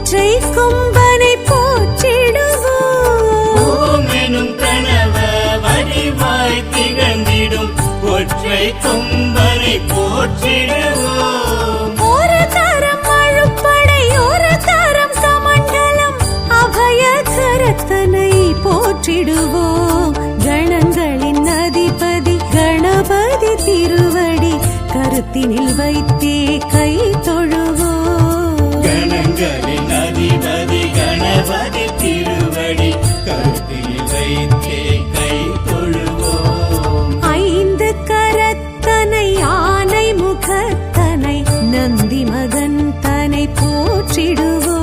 ஒற்றை கொம்பனை போற்றிடுவோம். ஓம் எனும் பிரணவ வடிவாய் திகழ்ந்திடும் ஒற்றை கொம்பனை போற்றிடுவோம். ஒரு கரம் அழுப்படை ஒரு கரம் கமண்டலம் அபய கரத்தனை போற்றிடுவோம். கணங்களின் அதிபதி கணபதி திருவடி கருத்தினில் வைத்தே கை தொழுவோம். கணங்களின் அதிபதி கணபதி திருவடி கருத்தினில் வைத்தே கை தொழுவோம். ஐந்து கரத்தனை ஆனை முகத்தனை நந்தி மகன் தனை போற்றிடுவோம்.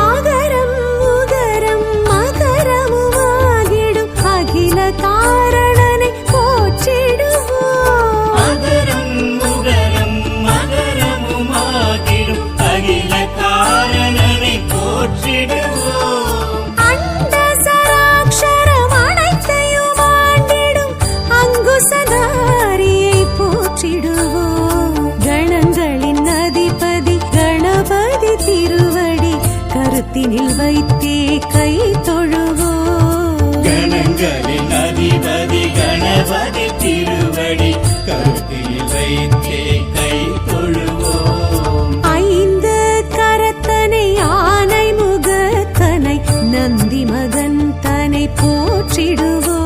ஆகரம் உகரம் மகரமுமாகிடும் அகில காரணனை போற்றிடுவோம். அகரம் உகரம் மகரமுமாகிடும் அகில காரணனை போற்றிடுவோம். அண்ட சராட்சரம் அனைத்தையும் ஆண்டிடும் அங்குசதாரியை போற்றிடுவோம். கணங்களின் அதிபதி கணபதி திருவடி கருத்தினில் வைத்தே கை தொழுவோம். கணங்களின் அதிபதி கணபதி திருவடி கருத்தில் வைத்தே கை தொழுவோம். ஐந்து கரத்தனை ஆனை முகத்தனை நந்தி மகன் தனை போற்றிடுவோம்.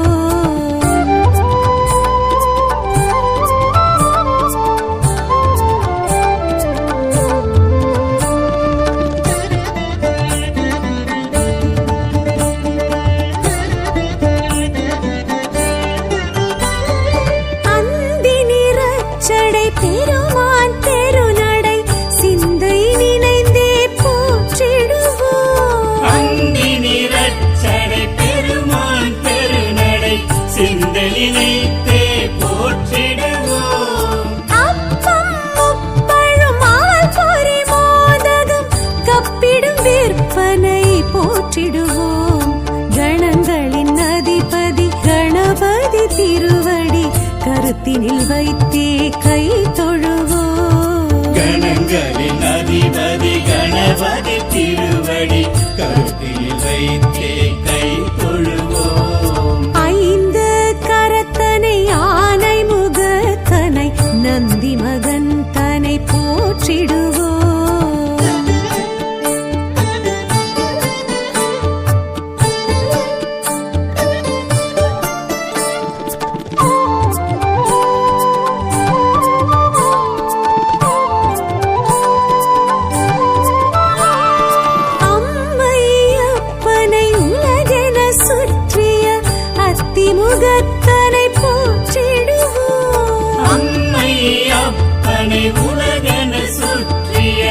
அந்தி நிறச்சடை பெருமான் பெருநடை சிந்தை நினைந்தே போற்றிடுவோம். அந்தி நிறச்சடை பெருமான் பெருநடை சிந்தலினைத்தே போற்றிடுவோம். அப்பம் முப்பழும் ஆள் பொறி மோதகம் கப்பிடும் விற்பனை போற்றிடுவோம். கணங்களின் அதிபதி கணபதி திருவடி கருத்தினில் வைத்தே கை தொழுவோம். கணங்களின் அதிபதி கணபதி திருவடி கருத்தில் வைத்தே கை தொழுவோம். ஐந்து கரத்தனை ஆனை முகத்தனை நந்தி மகன் தனை போற்றிடுவோம். அம்மை அப்பனை உலகென சுற்றிய அத்திமுகத்தனை போற்றிடுவோம். அம்மை அப்பனை உலகென சுற்றிய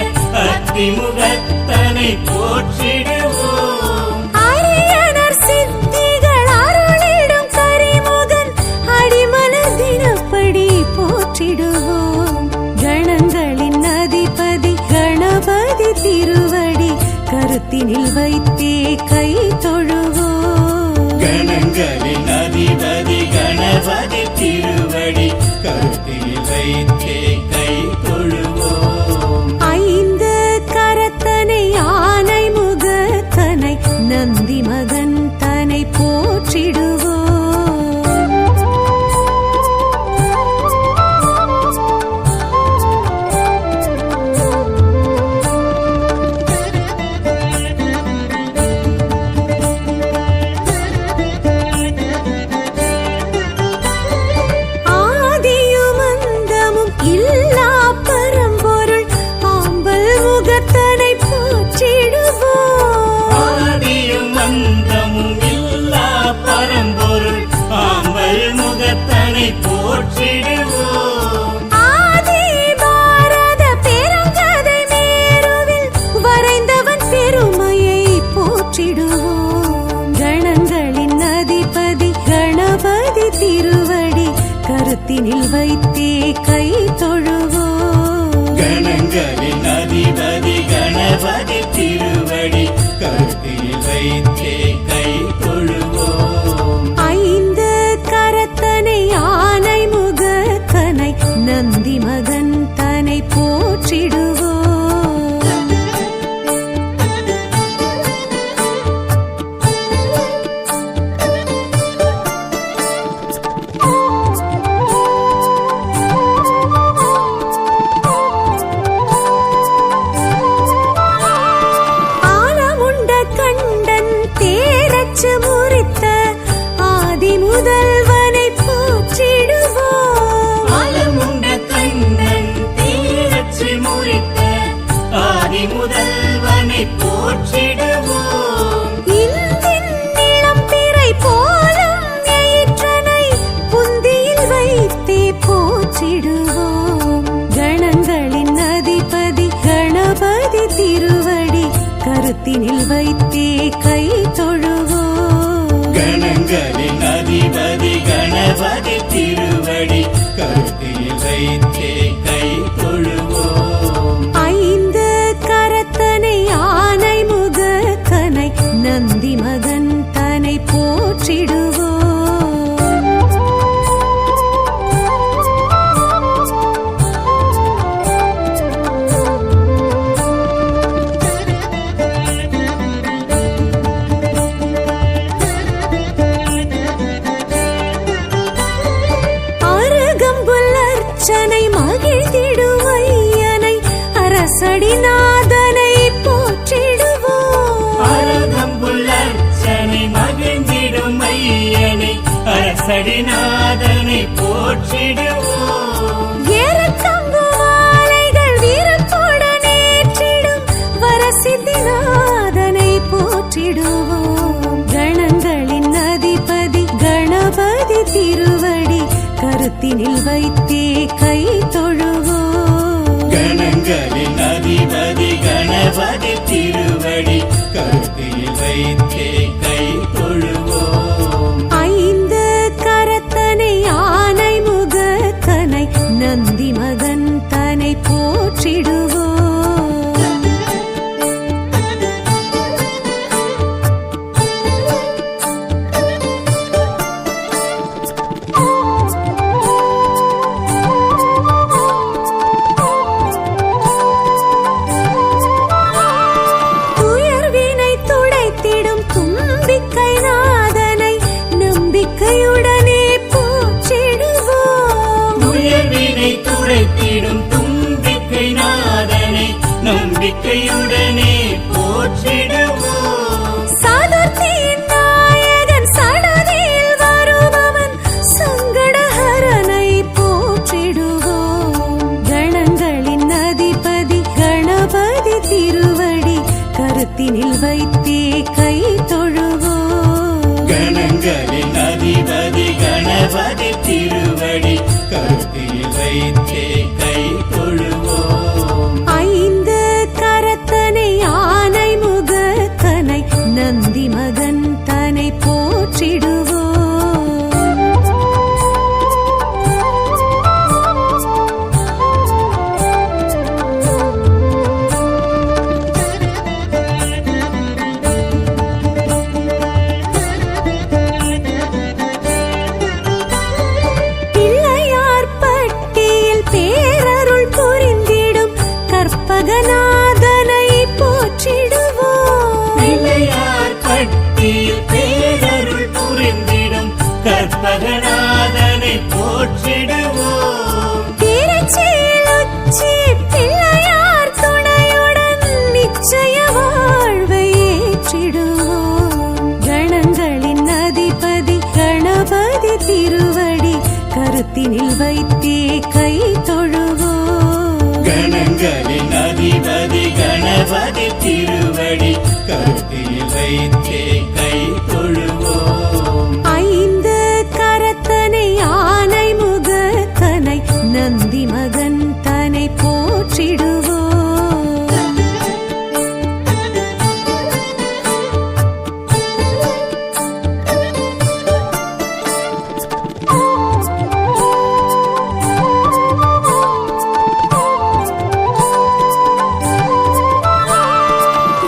அத்திமுகத்தனை போற்றிடுவோம். அரியனர் சித்திகள் அருளிடும் கரிமுகன் அடிமலர் தினப்படி போற்றிடுவோம். கணங்களின் அதிபதி கணபதி திருவடி கருத்தினில் வைத்தே கை தொழுவோம். கணங்களின் அதிபதி கணபதி திருவடி கருத்தில் வைத்தே கை தொழுவோம். ஐந்து கரத்தனை ஆனை முகத்தனை நந்தி மகன் தனை போற்றிடுவோம். ஆதியும் அந்தமும் இல்லா பரம்பொருள் ஆம்பல் முகத்தனை போற்றிடுவோம். ஆதியும் அந்தமும் இல்லா பரம்பொருள் ஆம்பல் முகத்தனை போற்றிடுவோம். ஆதி பாரத பெருங்கதை மேருவில் வரைந்தவன் பெருமையை போற்றிடுவோம். கணங்களின் அதிபதி கணபதி திருவடி கருத்தினில் வைத்தே கை தொழுவோம். கணங்களின் அதிபதி வைத்தே கை தொழுவோம். ஐந்து கரத்தனை ஆனை முகத்தனை நந்தி மகன் தனை போற்றிடுவோம். ஆலமுண்ட கண்டன் தேரச்சு முறித்த ஆதி முதல்வனை போற்றிடுவோம். ஆலமுண்ட கண்ணன் தீரச்சு முறித்த ஆதி முதல்வனை போற்றிடுவோம். இந்தின் நிலம் பிறை போலும் எயிற்றனை புந்தியில் வைத்தே போற்றிடுவோம். கணங்களின் அதிபதி கணபதி திருவடி கருத்தினில் வைத்தே கை தொழுவோம். கணங்களின் அதிபதி கணபதி திருவடி கருத்தில் வைத்தே கை தொழுவோம். ஐந்து கரத்தனை ஆனை முகத்தனை நந்தி மகன் தனை போற்றிடுவோம். அருகம்புல் அர்ச்சனை மகிழ்ந்திடும் ஐயனை அரசடிநாதனை போற்றிடுவோம். அரகம்புல் அர்ச்சனை மகிழ்ந்திடும் ஐயனை அரசடிநாதனை போற்றிடுவோம். ஏறக்கம்பு மாலைகள் வீரத்துடன் ஏற்றிடும் வரசித்திநாதனை போற்றிடுவோம். கணங்களின் அதிபதி கணபதி திருவடி கருத்தினில் வைத்தே கை தொழுவோம். கணங்களின் அதிபதி கணபதி திருவடி கருத்தில் வைத்தே கை தொழுவோம். ஐந்து கரத்தனை ஆனை முகத்தனை நந்தி மகன் தனை போற்றிடுவோம். துயர்வினை துடைத்திடும் தும்பிக்கை நாதனை நம்பிக்கையுடனே போற்றிடுவோம். உயர்வினை துடைத்திடும் தும்பிக்கை நாதனை நம்பிக்கையுடனே போற்றிடுவோம். சதுர்த்தியின் நாயகன் சடதியில் வருபவன் சங்கடஹரனை போற்றிடுவோம். கணங்களின் அதிபதி கணபதி திருவடி கருத்தினில் வைத்தே கை தொழுவோம். கணங்களின் அதிபதி கணபதி திருவடி கருத்தில் வைத்தே கை தொழுவோம். ஐந்து கரத்தனை ஆனை முகத்தனை நந்தி மகன் தனை போற்றிடுவோம். பிள்ளையார் பட்டியில் பேரருள் புரிந்திடும் கற்பகநாதனை போற்றிடுவோம். பிள்ளையார் பட்டியில் பேரருள் புரிந்திடும் கற்பகநாதனை போற்றிடுவோம். திருச்சியில் உச்சி பிள்ளையார் துணையுடன் நிச்சய வாழ்வை ஏற்றிடுவோம். கணங்களின் அதிபதி கணபதி திருவடி கருத்தினில் வைத்தே கை தொழுவோம். கணங்களின் அதிபதி கணபதி திருவடி கருத்தில் வைத்தே கை தொழுவோம். ஐந்து கரத்தனை ஆனை முகத்தனை நந்தி மகன் தனை போற்றிடுவோம்.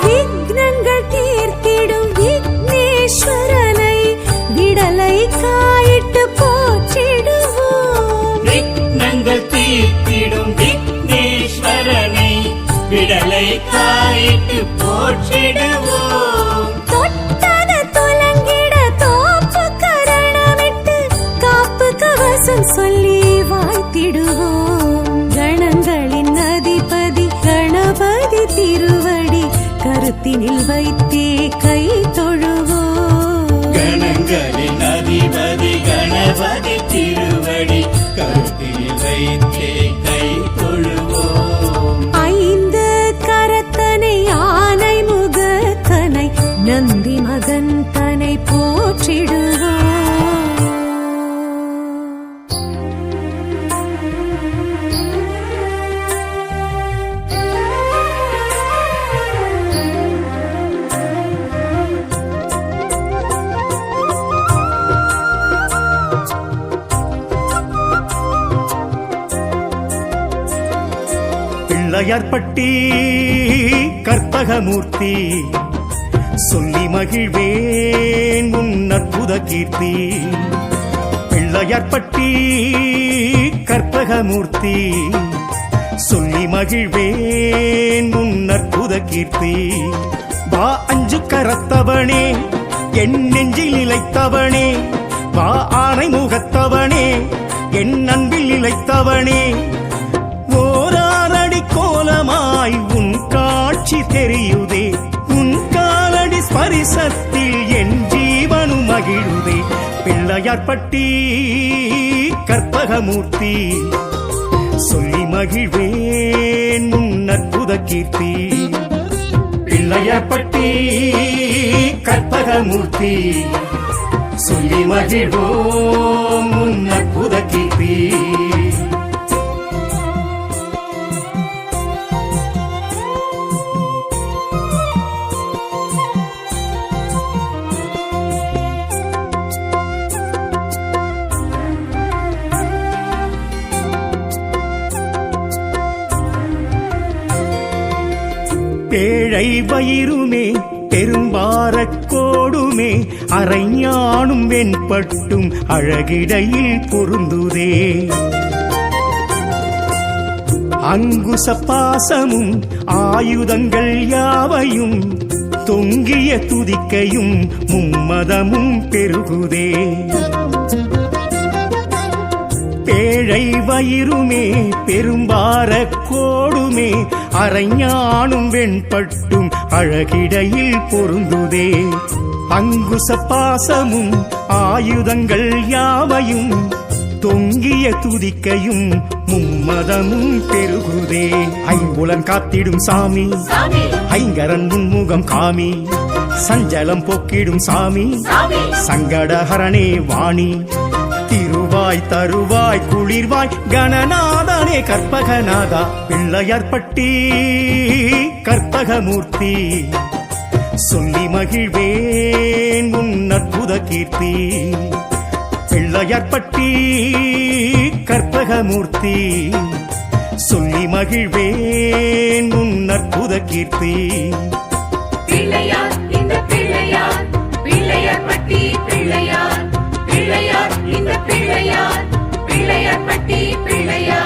விக்னங்கள் தீர்த்திடும் தீர்த்திடும் விக்னேஸ்வரனை விடலை காயிட்டு போற்றிடுவோம். தொட்டது துலங்கிட தோப்பு கரணமிட்டு காப்பு கவசம் சொல்லி வாழ்த்திடுவோம். கணங்களின் அதிபதி கணபதி திருவடி கருத்தினில் வைத்தே கை தொழுவோம். கணங்களின் அதிபதி கணபதி திருவடி கருத்தில் வைத்தே கை தொழுவோம். ஐந்து கரத்தனை யானை முகத்தனை நந்தி மகன் தனை போற்றிடுவோம். பிள்ளையார்பட்டி கற்பகமூர்த்தி சொல்லி மகிழ்வேன் உன் அற்புத கீர்த்தி. பிள்ளையார்பட்டி கற்பகமூர்த்தி சொல்லி மகிழ்வேன் உன் அற்புத கீர்த்தி. வா அஞ்சு கரத்தவனே என் நெஞ்சில் நிலைத்தவனே, வா ஆனை முகத்தவனே என் அன்பில் நிலைத்தவனே. ஓராரடி கோலமாய் உன் காட்சி தெரியுதே, உன் காலடி ஸ்பரிசத்தில் என் ஜீவனு மகிழுதே. பிள்ளையார்பட்டி கற்பகமூர்த்தி சொல்லி மகிழ்வேன் உன் அற்புத கீர்த்தி. பிள்ளையார்பட்டி கற்பகமூர்த்தி சொல்லி மகிழ்வோம் உன் அற்புத கீர்த்தி. பேழை வயிறுமே பெரும்பாரக்கோடுமே அரைஞானும் வெண்பட்டும் அழகிடையில் பொருந்துதே. அங்குச பாசமும் ஆயுதங்கள் யாவையும் தொங்கிய துதிக்கையும் மும்மதமும் பெருகுதே. பேழை வயிறுமே பெரும்பாரக்கோடுமே அரைஞானும் வெண்பட்டும் அழகிடையில் பொருந்துதே. அங்குச பாசமும் ஆயுதங்கள் யாவையும் தொங்கிய துதிக்கையும் மும்மதமும் பெருகுதே. ஐம்புலன் காத்திடும் சாமி ஐங்கரன் முன்முகம் காமி, சஞ்சலம் போக்கிடும் சாமி சங்கடஹரணே வாணி. திருவாய் தருவாய் குளிர்வாய் கணநாதனே கற்பகநாதா. பிள்ளையார்பட்டி கற்பகமூர்த்தி சொல்லி மகிழ்வேன் உன் அற்புத கீர்த்தி. பிள்ளையார்பட்டி கற்பகமூர்த்தி சொல்லி மகிழ்வேன் உன் அற்புத கீர்த்தி. பிள்ளையார் இந்த பிள்ளையார் பிள்ளையார்பட்டி பிள்ளையார் பிள்ளையார் இந்த பிள்ளையார் பிள்ளையார்பட்டி பிள்ளையார்.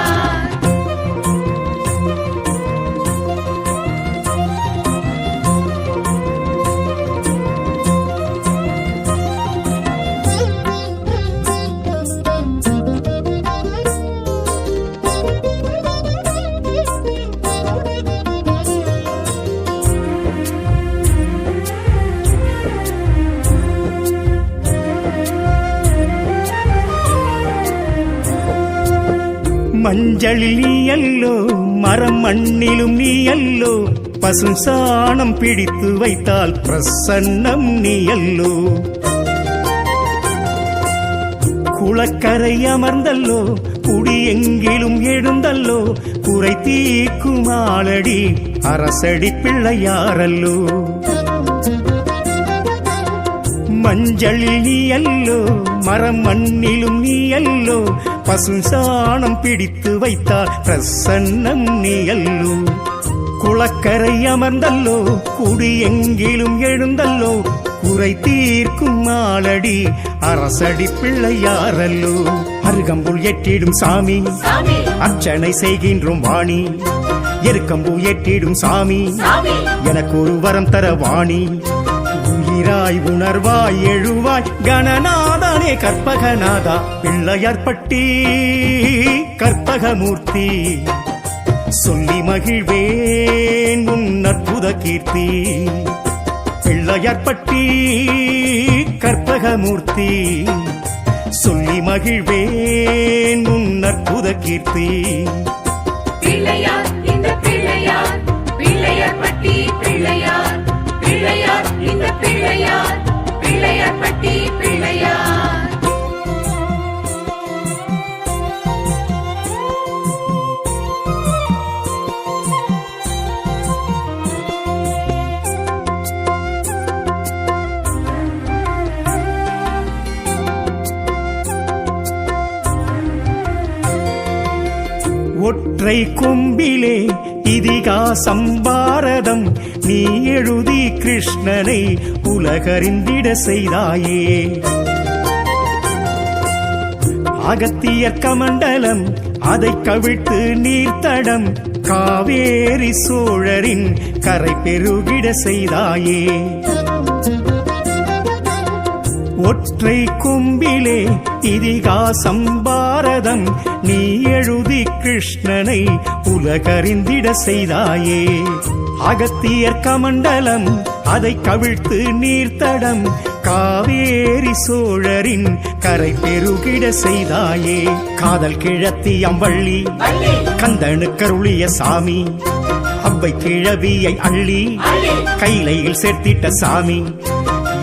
மஞ்சளில் நீ அல்லோ மரம் மண்ணிலும் நீ அல்லோ, பசு சாணம் பிடித்து வைத்தால் பிரசன்னம் நீ அல்லோ. குளக்கரை அமர்ந்தல்லோ குடி எங்கிலும் எழுந்தல்லோ, குறை தீர்க்கும் ஆளடி அரசடி பிள்ளையாரல்லோ. மஞ்சளில் நீ அல்லோ மரம் மண்ணிலும் நீ அல்லோ, பசு சாணம் பிடித்து வைத்தால் பிரசன்னம் நீ அல்லோ. குளக்கரை அமர்ந்தல்லோ குடி எங்கிலும் எழுந்தல்லோ, குறை தீர்க்கும் ஆளடி அரசடி பிள்ளையாரல்லோ. அருகம்புல் ஏற்றிடும் சாமி சாமி அர்ச்சனை செய்கின்றோம் வாணி எருக்கம்பூ ஏற்றிடும் சாமி சாமி எனக்கு ஒரு வரம் தர வாணி உயிராய் உணர்வாய் எழுவாய் கணநாதனே கற்பகநாதா பிள்ளையார்பட்டி கற்பகமூர்த்தி சொல்லி மகிழ்வேன் உன் அற்புத கீர்த்தி பிள்ளையார்பட்டி கற்பகமூர்த்தி சொல்லி மகிழ்வேன் உன் அற்புத கீர்த்தி பிள்ளையார் இந்த பிள்ளையார் பிள்ளையார் பட்டி பிள்ளையார் பிள்ளையார் இந்த பிள்ளையார் பிள்ளையார் பட்டி பிள்ளையார் ஒற்றை கொம்பிலே இதிகாசம் பாரதம் நீ எழுதி கிருஷ்ணனை உலகறிந்திட செய்தாயே அகத்தியர் கமண்டலம் அதை கவிழ்த்து நீர்த்தடம் காவேரி சோழரின் கரை பெருகிட செய்தாயே ஒற்றை கொம்பிலே இதிகாசம் பாரதம் நீ எழுதி கிருஷ்ணனை உலகறிந்திட செய்தாயே அகத்தியர் கமண்டலம் அதை கவிழ்த்து நீர்த்தடம் காவேரி சோழரின் கரை பெருகிட செய்தாயே காதல் கிழத்தி அம்பள்ளி கந்தனுக்கருளிய சாமி அவ்வை கிழவியை அள்ளி கைலையில் சேர்த்திட்ட சாமி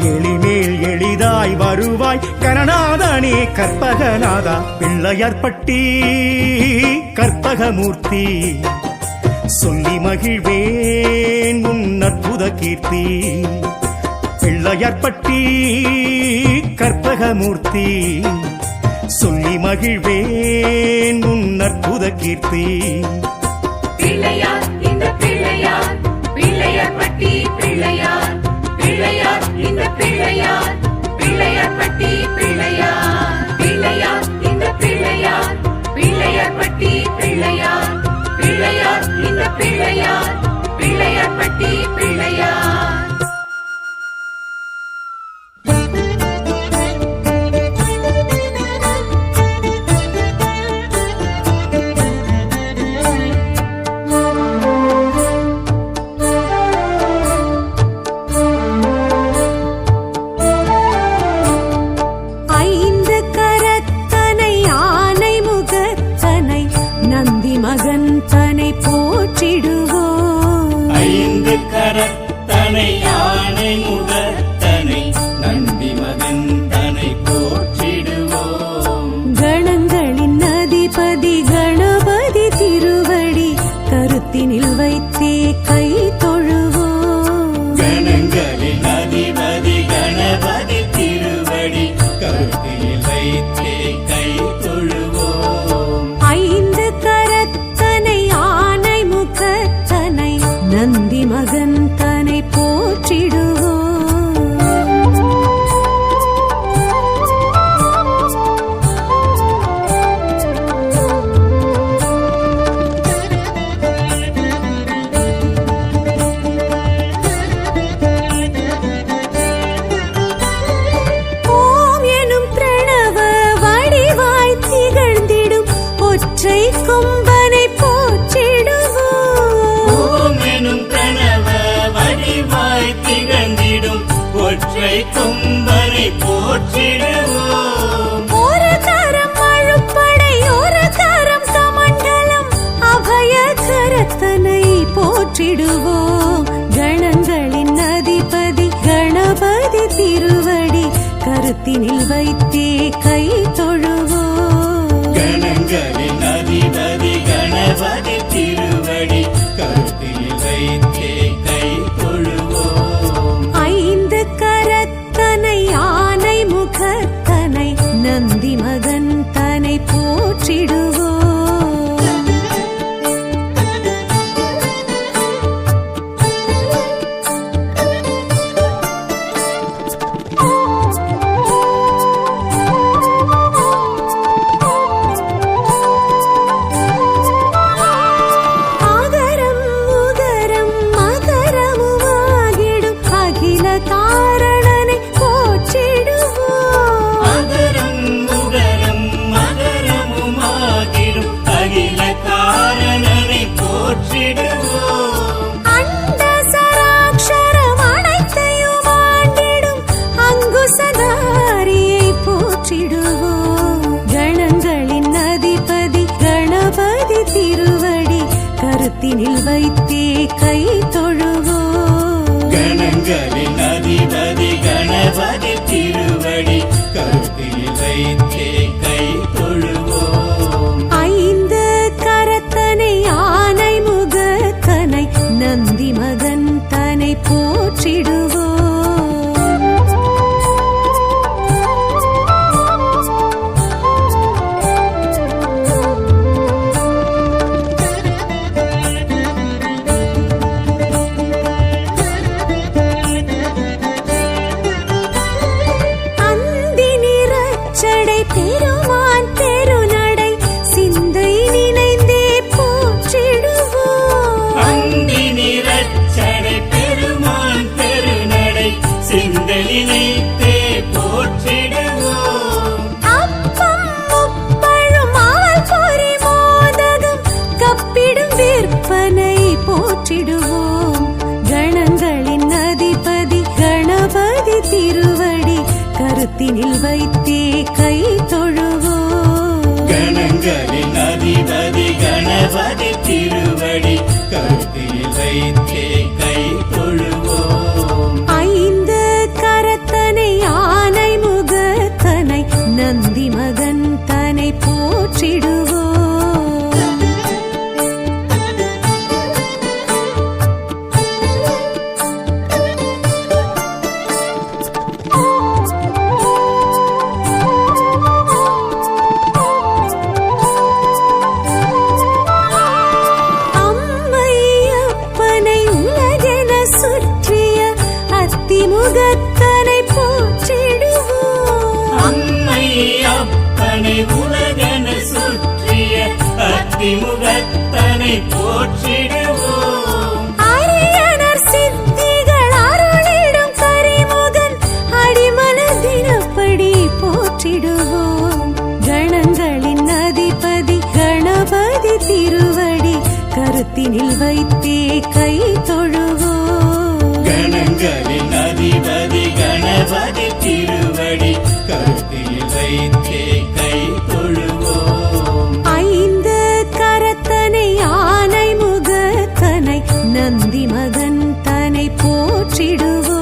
எளிமேல் எளிதாய் வருவாய் கணநாதனே கற்பகநாதா பிள்ளையார்பட்டி கற்பகமூர்த்தி சொல்லி மகிழ்வேன் உன் அற்புத கீர்த்தி பிள்ளையார்பட்டி கற்பகமூர்த்தி சொல்லி மகிழ்வேன் உன் அற்புத கீர்த்தி பிள்ளையார் இந்த பிள்ளையார் பிள்ளையார் பட்டி பிள்ளையார் பிள்ளையார் இந்த பிள்ளையார் பிள்ளையார் பட்டி பிள்ளையார் பிள்ளையார் இந்த பிள்ளையார் பிள்ளையார் பட்டி பிள்ளையார் பிள்ளையார் இந்த பிள்ளையார் பிள்ளையார் பட்டி பிள்ளையார் ஐந்து கரத்தனை ஆனை முகத்தனை நந்தி மகன் தனை போற்றிடுவோம் ஐந்து கரத்தனை யானை முகத்தனை நந்தி மகன் தனை போற்றிடுவோம் கணங்களின் அதிபதி கணபதி திருவடி கருத்தினில் வைத்தே கை தொழுவோம் கணங்களின் அதிபதி கணபதி திருவடி கருத்தில் வைத்தே கை தொழுவோம் ஐந்து கரத்தனை ஆனை முகத்தனை நந்தி மகன் தனை போற்றிடுவோம் ஓம் எனும் பிரணவ வடிவாய் திகழ்ந்திடும் ஒற்றை கொம்பனை போற்றிடுவோம் ஓம் எனும் கனவ வடிவாய் திகழ்ந்திடும் ஒற்றை கொம்பனை போற்றிடுவோம் ஒரு கரம் அழுப்படை ஒரு கரம் கமண்டலம் அபய கரத்தனை போற்றிடுவோம் கணங்களின் அதிபதி கணபதி திருவடி கருத்தினில் வைத்தே கை தொழுவோம் கணங்களின் அதிபதி கணபதி திருவடி கருத்தில் வைத்தே கை தொழுவோம் ஐந்து கரத்தனை ஆனை முகத்தனை நந்தி மகன் தனை போற்றிடுவோம் போற்றிடுவோம். அண்ட சராட்சரம் அனைத்தையும் ஆண்டிடும் அங்குசதாரியை போற்றிடுவோம். கணங்களின் அதிபதி கணபதி திருவடி கருத்தினில் வைத்தே கை தொழுவோம். கணங்களின் அதிபதி கணபதி திருவடி கருத்தில் வைத்தே கை தொழுவோம். ஐந்து கரத்தனை யானை முகத்தனை நந்தி மகன் தனை போற்றிடுவோம். அந்தி நிறச்சடை பெருமான் பெருநடை சிந்தை நினைந்தே போற்றிடுவோம். அந்தி நிறச்சடை பெருமான் பெருநடை சிந்தலினைத்தே போற்றிடுவோம். அப்பம் முப்பழும் ஆல் பொறி மோதகம் கப்பிடும் விற்பனை போற்றிடுவோம். கணங்களின் அதிபதி கணபதி திருவடி கருத்தினில் வைத்தே கை தொழுவோம். கணங்களின் அதிபதி கணபதி திருவடி கருத்தில் வைத்தே கை தொழுவோம். ஐந்து கரத்தனை யானை முகத்தனை நந்தி மகன் தனை போற்றிடுவோம். அம்மையப்பனை உலகென சுற்றிய அத்திமுகத்தனை போற்றிடுவோம். அம்மை அப்பனை உலகன சுற்றிய அத்திமுகத்தனை போற்றிடுவோம். அரியனர் சித்திகள் அருளிடும் கரிமுகன் அடிமனதினப்படி போற்றிடுவோம். கணங்களின் அதிபதி கணபதி திருவடி கருத்தினில் வைத்தே கை தொழுவோம். கணங்களின் அதிபதி கணபதி திருவடி கருத்தில் வைத்தே கை தொழுவோம். ஐந்து கரத்தனை யானை முகத்தனை நந்தி மகன் தனை போற்றிடுவோம்.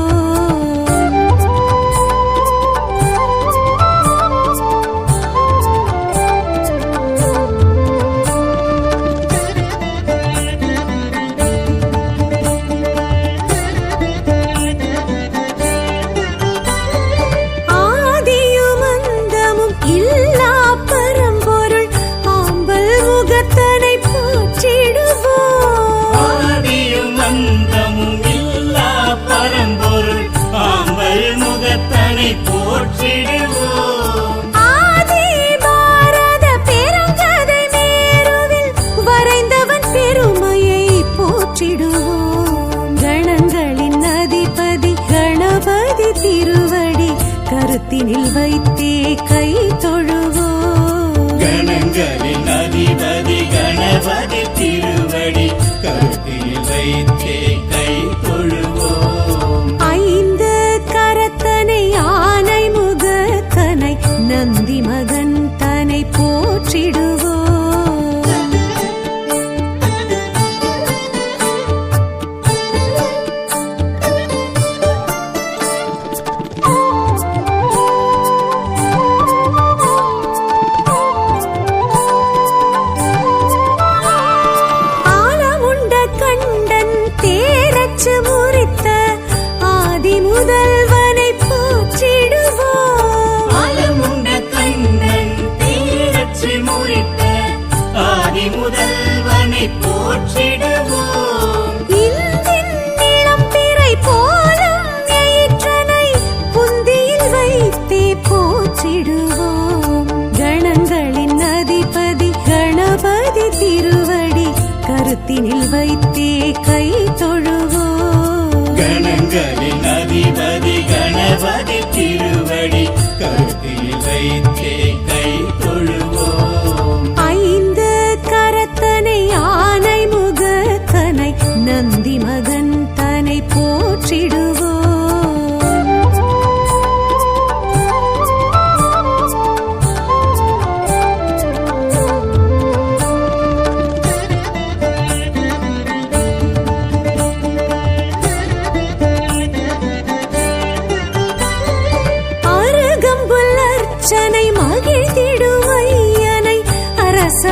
ஆதியும் அந்தமும் இல்லா பரம்பொருள் ஆம்பல் முகத்தனை போற்றிடுவோம். ஆதியும் அந்தமும் இல்லா பரம்பொருள் ஆம்பல் முகத்தனை போற்றிடுவோம். ஆதி பாரத பெருங்கதை மேருவில் வரைந்தவன் பெருமையை போற்றிடுவோம். கணங்களின் அதிபதி கணபதி திருவடி கருத்தினில் வைத்தே கை தொழுவோம். கணங்களின் அதிபதி கணபதி திருவடி கருத்தில் வைத்தே கை தொழுவோம். ஐந்து கரத்தனை யானை முகத்தனை நந்தி மகன் தனை போற்றிடுவோம். ஆலமுண்ட கண்டன் தேரச்சு முறித்த ஆதி முதல்வனை போற்றிடுவோம். ஆலமுண்ட கண்ணன் தீரச்சு முறித்த ஆதி முதல்வனை போற்றிடுவோம். இந்தின் இளம்பிறை போலும் எயிற்றனை புந்தியில் வைத்தே போற்றிடுவோம். கணங்களின் அதிபதி கணபதி திருவடி கருத்தினில் வைத்தே கை தொழுவோம். கணங்களின் அதிபதி கணபதி திருவடி கருத்தில் வைத்தே கை தொழுவோம். ஐந்து கரத்தனை யானை முகத்தனை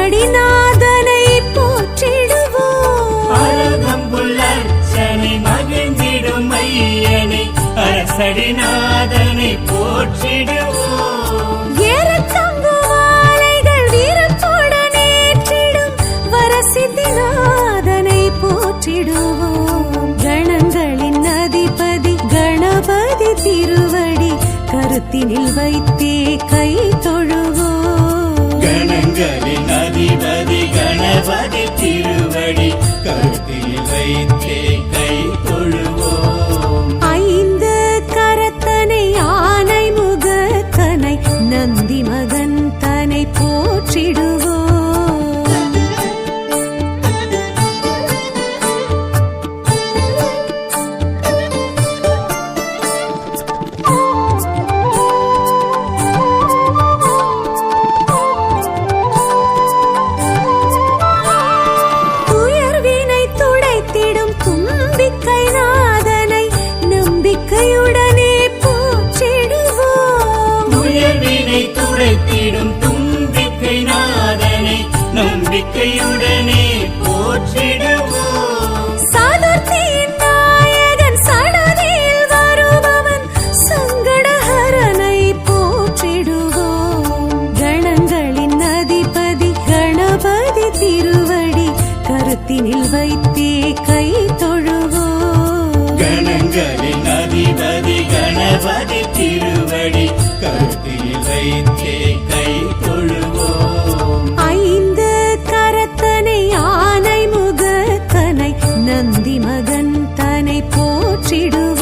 அரசடிநாதனை போற்றிடுவோம். அருகம்புல்லர்ச்சனை மகிழ்ந்திடும் ஐயனை அரசடிநாதனை போற்றிடுவோம். ஏறத்தங்கு மாலைகள் வீரத்துடன் ஏற்றிடும் வரசித்திநாதனை போற்றிடுவோம். கணங்களின் அதிபதி கணபதி திருவடி கருத்தினில் வைத்தே கை தொழுவோம். கணங்களின் அதிபதி கணபதி திருவடி கருத்தில் வைத்தே கை தொழுவோம். ஐந்து கரத்தனை ஆனை முகத்தனை நந்தி மகன் தனை போற்றிடுவோம். துயர்வினை துடைத்திடும் தும்பிக்கை நாதனை நம்பிக்கையுடனே போற்றிடுவோம். துயர்வினை துடைத்திடும் தும்பிக்கை நாதனை நம்பிக்கையுடனே போற்றிடுவோம். சதுர்த்தியின் நாயகன் சடதியில் வருபவன் சங்கடஹரனை போற்றிடுவோம். கணங்களின் அதிபதி கணபதி திருவடி கருத்தினில் வைத்தே கை தொழுவோம். கணங்களின் அதிபதி கணபதி திருவடி கருத்தில் வைத்தே கை தொழுவோம். ஐந்து கரத்தனை ஆனை முகத்தனை நந்தி மகன் தனை போற்றிடுவோம்.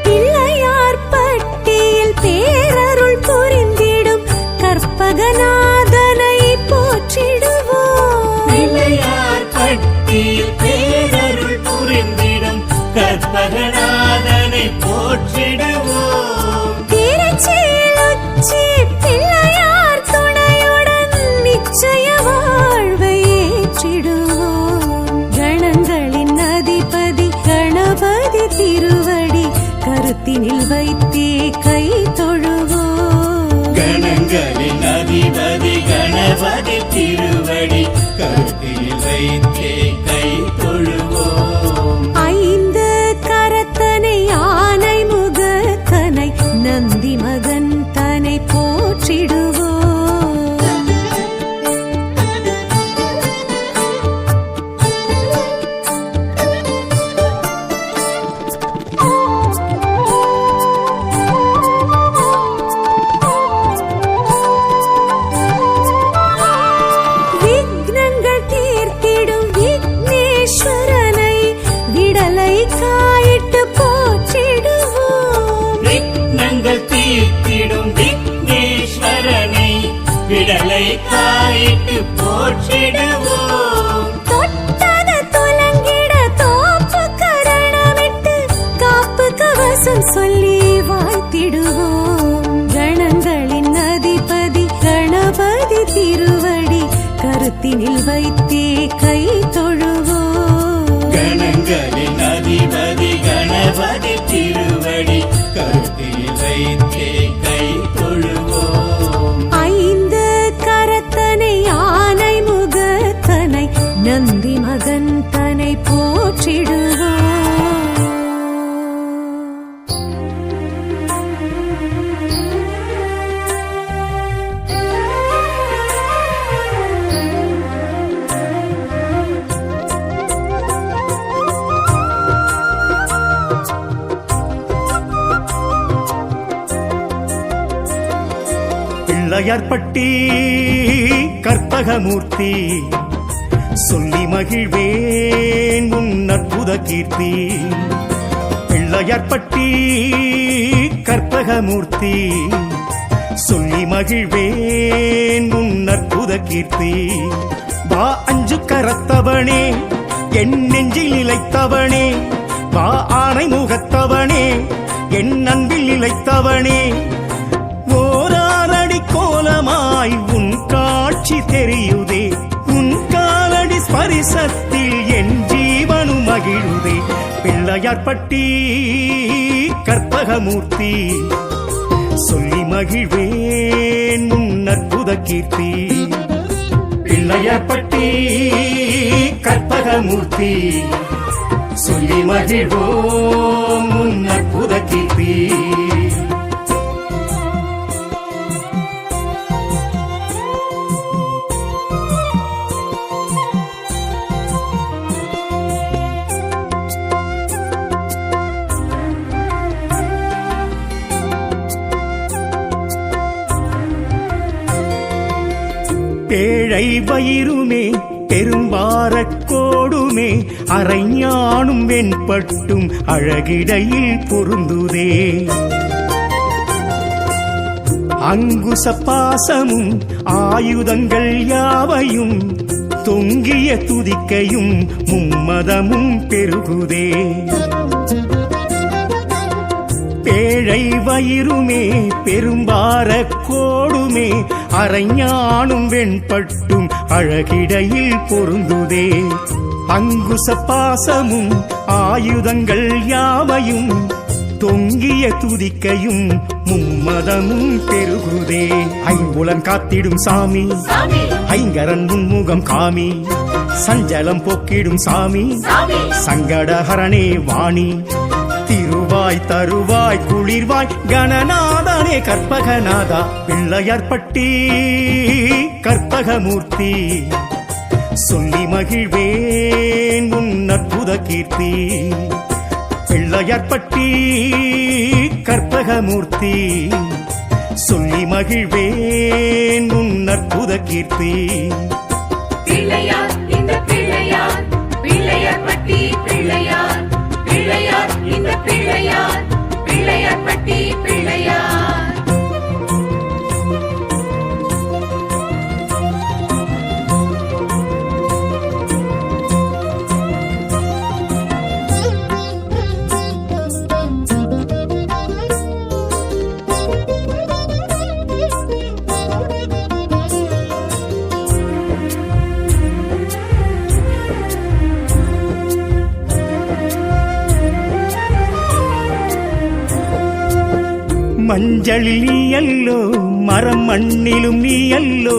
பிள்ளையார் பட்டியில் பேரருள் புரிந்திடும் கற்பகநாதனை போற்றிடுவோம். பிள்ளையார் பட்டியில் பேரருள் புரிந்திடும் கற்பகநாதனை போற்றிடுவோம். திருச்சியில் உச்சி பிள்ளையார் துணையுடன் நிச்சய வாழ்வை ஏற்றிடுவோம். கணங்களின் அதிபதி கணபதி திருவடி கருத்தினில் வைத்தே கை தொழுவோம். கணங்களின் அதிபதி கணபதி திருவடி கருத்தில் வைத்தே கை தொழுவோம். ஐந்து கரத்தனை ஆனை முகத்தனை நந்தி மகன் தனை போற்றிடுவோம். விக்னங்கள் தீர்த்திடும் விக்னேஸ்வரனை விடலை காயிட்டு போற்றிடுவோம். விக்னங்கள் தீர்த்திடும் விக்னேஸ்வரனை விடலை காயிட்டு போற்றிடுவோம். தொட்டது துலங்கிட தோப்பு கரணமிட்டு காப்பு கவசம் சொல்லி வாழ்த்திடுவோம். கணங்களின் அதிபதி கணபதி திருவடி கருத்தினில் வைத்தே கை தொழுவோம். கணங்களின் அதிபதி கணபதி திருவடி கருத்தில் வைத்தே கை தொழுவோம். ஐந்து கரத்தனை ஆனை முகத்தனை நந்தி மகன் தனை போற்றிடுவோம். பிள்ளையார்பட்டி கற்பகமூர்த்தி சொல்லி மகிழ்வேன் உன் அற்புத கீர்த்தி. பிள்ளையார்பட்டி கற்பகமூர்த்தி சொல்லி மகிழ்வேன் உன் அற்புத கீர்த்தி. வா அஞ்சு கரத்தவனே என் நெஞ்சில் நிலைத்தவனே, வா ஆனை முகத்தவனே என் அன்பில் நிலைத்தவனே, ஓராரடி கோலமாய் உன் காட்சி தெரியுதே உன் காலடி ஸ்பரிசத்தில் என் ஜீவனும் மகிழுதே பிள்ளையார்பட்டி கற்பகமூர்த்தி சொல்லி மகிழ்வேன் உன் அற்புத கீர்த்தி பிள்ளையார்பட்டி கற்பகமூர்த்தி சொல்லி மகிழ்வோம் உன் அற்புத கீர்த்தி பேழை வயிறுமே பெரும்பாரக்கோடுமே அரைஞானும் வெண்பட்டும் அழகிடையில் பொருந்துதே அங்குச பாசமும் ஆயுதங்கள் யாவையும் தொங்கிய துதிக்கையும் மும்மதமும் பெருகுதே பேழை வயிறுமே பெரும்பாரக்கோடுமே அரைஞானும் வெண்பட்டும் அழகிடையில் பொருந்துதே அங்குச பாசமும் ஆயுதங்கள் யாவையும் தொங்கிய துதிக்கையும் மும்மதமும் பெருகுதே ஐம்புலன் காத்திடும் சாமி ஐங்கரன் முன்முகம் காமி சஞ்சலம் போக்கிடும் சாமி சங்கடஹரணே வாணி திருவாய் தருவாய் குளிர்வாய் கணநாதனே கற்பகநாதா பிள்ளையார்பட்டி கற்பகமூர்த்தி சொல்லி மகிழ்வேன் உன் அற்புத கீர்த்தி பிள்ளையார்பட்டி கற்பகமூர்த்தி சொல்லி மகிழ்வேன் உன் அற்புத கீர்த்தி பிள்ளையார் இந்த பிள்ளையார் பிள்ளையார்பட்டி பிள்ளையார் பிள்ளையார் இந்த பிள்ளையார் பிள்ளையார்பட்டி பிள்ளையார் மஞ்சளில் நீயல்லோ மரம் மண்ணிலும் நீயல்லோ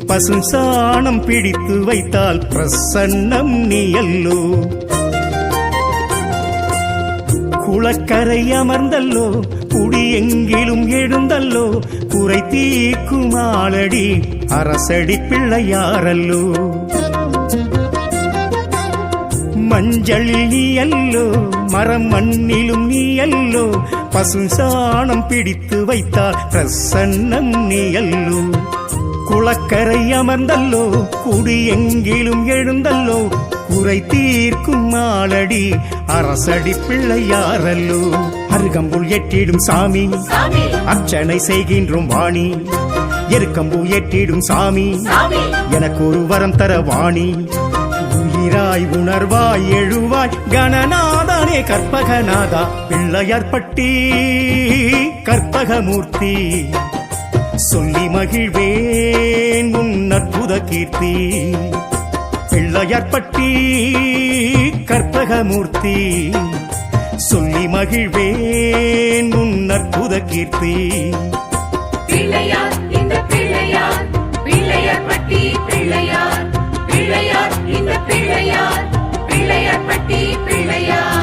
பசு சாணம் பிடித்து வைத்தால் பிரசன்னம் நீயல்லோ குளக்கரை அமர்ந்தல்லோ குடி எங்கிலும் எழுந்தல்லோ குறை தீர்க்கும் ஆளடி அரசடி பிள்ளையாரல்லோ மஞ்சளில் நீயல்லோ மரம் மண்ணிலும் நீயல்லோ பசு சாணம் பிடித்து வைத்தால் பிரசன்னம் நீயல்லோ குளக்கரை அமர்ந்தல்லோ குடி எங்கிலும் எழுந்தல்லோ குறை தீர்க்கும் ஆளடி அரசடி பிள்ளையாரல்லோ அருகம்புல் எட்டிடும் சாமி அர்ச்சனை செய்கின்றோம் வாணி எருக்கம்பு எட்டிடும் சாமி எனக்கு ஒரு வரம் தர வாணி உயிராய் உணர்வாய் எழுவாய் கணநாதனே கற்பகநாதா பிள்ளையார்பட்டி கற்பகமூர்த்தி சொல்லி மகிழ்வேன் உன் அற்புத கீர்த்தி பிள்ளையார்பட்டி கற்பகமூர்த்தி சொல்லி மகிழ்வேன் உன் அற்புத கீர்த்தி பிள்ளையார் இந்த பிள்ளையார் பிள்ளையார்பட்டி பிள்ளையார் பிள்ளையார் இந்த பிள்ளையார் பிள்ளையார்பட்டி பிள்ளையார்